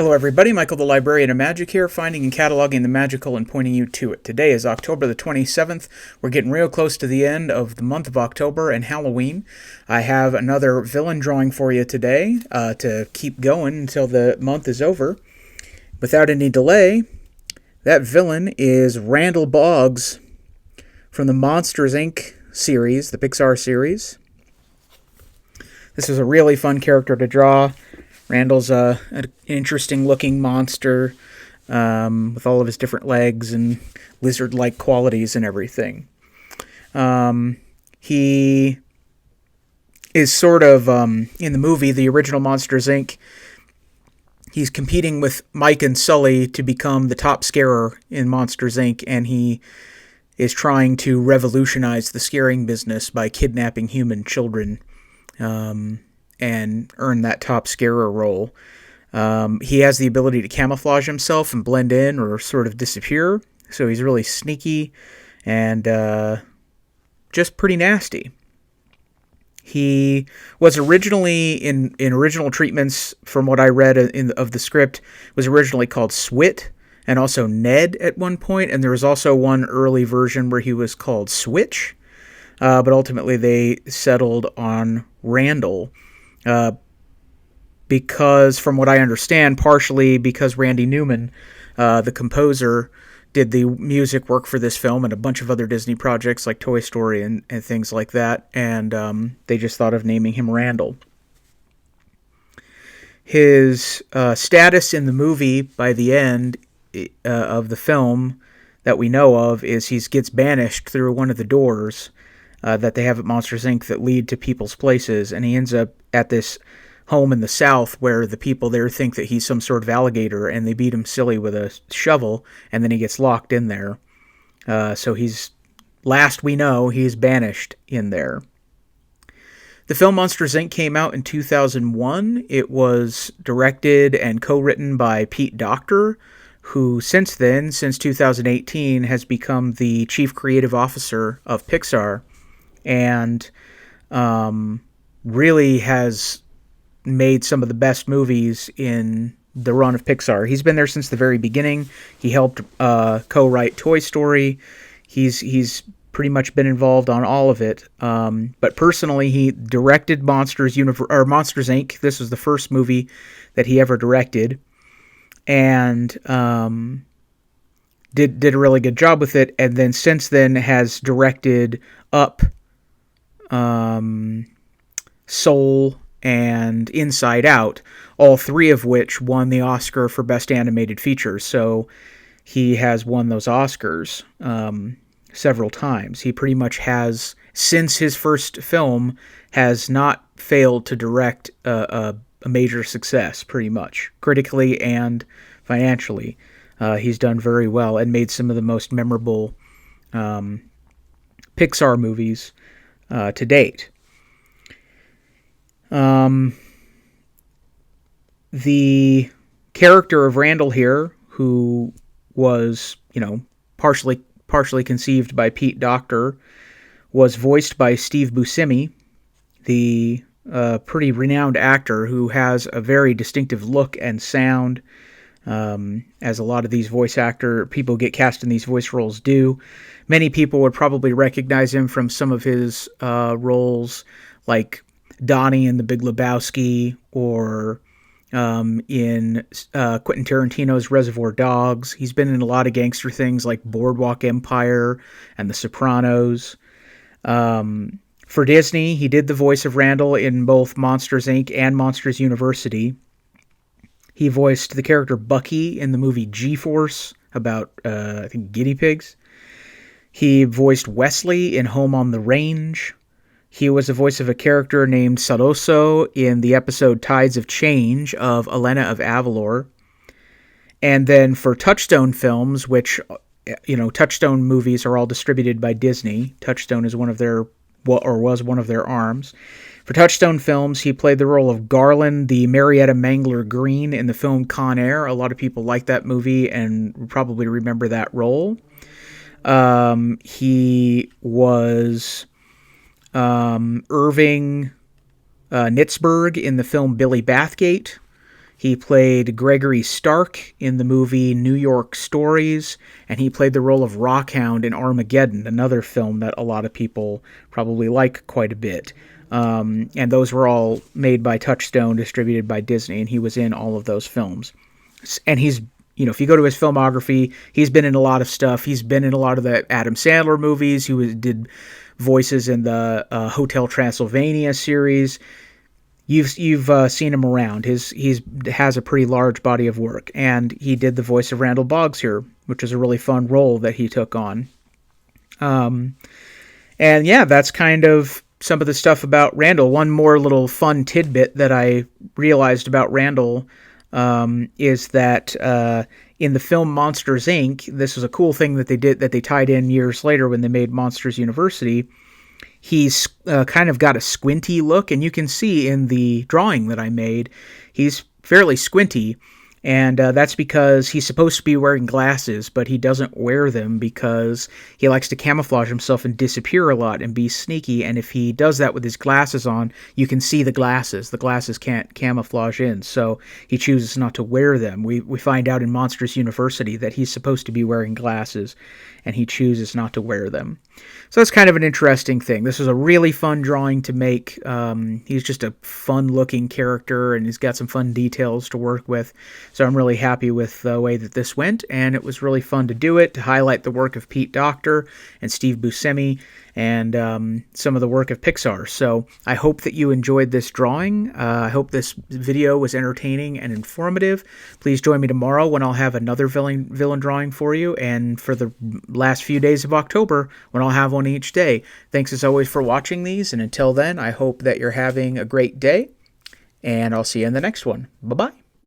Hello everybody, Michael the Librarian of Magic here, finding and cataloging the magical and pointing you to it. Today is October the 27th. We're getting real close to the end of the month of October and Halloween. I have another villain drawing for you today to keep going until the month is over. Without any delay, that villain is Randall Boggs from the Monsters, Inc. series, the Pixar series. This is a really fun character to draw. Randall's an interesting-looking monster with all of his different legs and lizard-like qualities and everything. He is sort of, in the movie, the original Monsters, Inc., he's competing with Mike and Sully to become the top scarer in Monsters, Inc., and he is trying to revolutionize the scaring business by kidnapping human children. And earn that top scarer role. He has the ability to camouflage himself and blend in or sort of disappear, so he's really sneaky and just pretty nasty. He was originally, in original treatments, from what I read of the script, was originally called Swit, and also Ned at one point, and there was also one early version where he was called Switch, but ultimately they settled on Randall. Because, from what I understand, partially because Randy Newman, the composer, did the music work for this film and a bunch of other Disney projects like Toy Story and things like that, and they just thought of naming him Randall. His status in the movie by the end of the film that we know of is he gets banished through one of the doors that they have at Monsters, Inc. that lead to people's places, and he ends up at this home in the South where the people there think that he's some sort of alligator, and they beat him silly with a shovel, and then he gets locked in there. So last we know, he's banished in there. The film Monsters, Inc. came out in 2001. It was directed and co-written by Pete Docter, who since 2018, has become the chief creative officer of Pixar, and really has made some of the best movies in the run of Pixar. He's been there since the very beginning. He helped co-write Toy Story. He's pretty much been involved on all of it. But personally, he directed Monsters Inc. This was the first movie that he ever directed, and did a really good job with it. And then since then has directed Up, Soul, and Inside Out, all three of which won the Oscar for Best Animated Features. So he has won those Oscars several times. He pretty much has, since his first film, has not failed to direct a major success, pretty much, critically and financially. He's done very well and made some of the most memorable Pixar movies to date. The character of Randall here, who was, partially conceived by Pete Docter, was voiced by Steve Buscemi, the pretty renowned actor who has a very distinctive look and sound, as a lot of these people get cast in these voice roles do. Many people would probably recognize him from some of his roles, like Donnie in The Big Lebowski, or in Quentin Tarantino's Reservoir Dogs. He's been in a lot of gangster things like Boardwalk Empire and The Sopranos. For Disney, he did the voice of Randall in both Monsters, Inc. and Monsters University. He voiced the character Bucky in the movie G-Force about, I think, guinea pigs. He voiced Wesley in Home on the Range. He was the voice of a character named Saroso in the episode Tides of Change of Elena of Avalor. And then for Touchstone Films, which, Touchstone movies are all distributed by Disney. Touchstone is was one of their arms. For Touchstone Films, he played the role of Garland, the Marietta Mangler Green, in the film Con Air. A lot of people like that movie and probably remember that role. He was Irving Nitzberg in the film Billy Bathgate. He played Gregory Stark in the movie New York Stories, and he played the role of Rockhound in Armageddon, another film that a lot of people probably like quite a bit. And those were all made by Touchstone, distributed by Disney, and he was in all of those films. And he's, if you go to his filmography, he's been in a lot of stuff. He's been in a lot of the Adam Sandler movies. Did voices in the Hotel Transylvania series. You've seen him around. He's has a pretty large body of work, and he did the voice of Randall Boggs here, which is a really fun role that he took on. And yeah, that's kind of some of the stuff about Randall. One more little fun tidbit that I realized about Randall is that in the film Monsters, Inc., this was a cool thing that they did, that they tied in years later when they made Monsters University. He's kind of got a squinty look, and you can see in the drawing that I made, he's fairly squinty, and that's because he's supposed to be wearing glasses, but he doesn't wear them because he likes to camouflage himself and disappear a lot and be sneaky, and if he does that with his glasses on, you can see the glasses. The glasses can't camouflage in, so he chooses not to wear them. We find out in Monsters University that he's supposed to be wearing glasses, and he chooses not to wear them. So that's kind of an interesting thing. This was a really fun drawing to make. He's just a fun-looking character, and he's got some fun details to work with. So I'm really happy with the way that this went, and it was really fun to do it, to highlight the work of Pete Docter and Steve Buscemi, and some of the work of Pixar. So I hope that you enjoyed this drawing. I hope this video was entertaining and informative. Please join me tomorrow when I'll have another villain drawing for you, and for the last few days of October when I'll have one each day. Thanks as always for watching these, and until then, I hope that you're having a great day, and I'll see you in the next one. Bye-bye.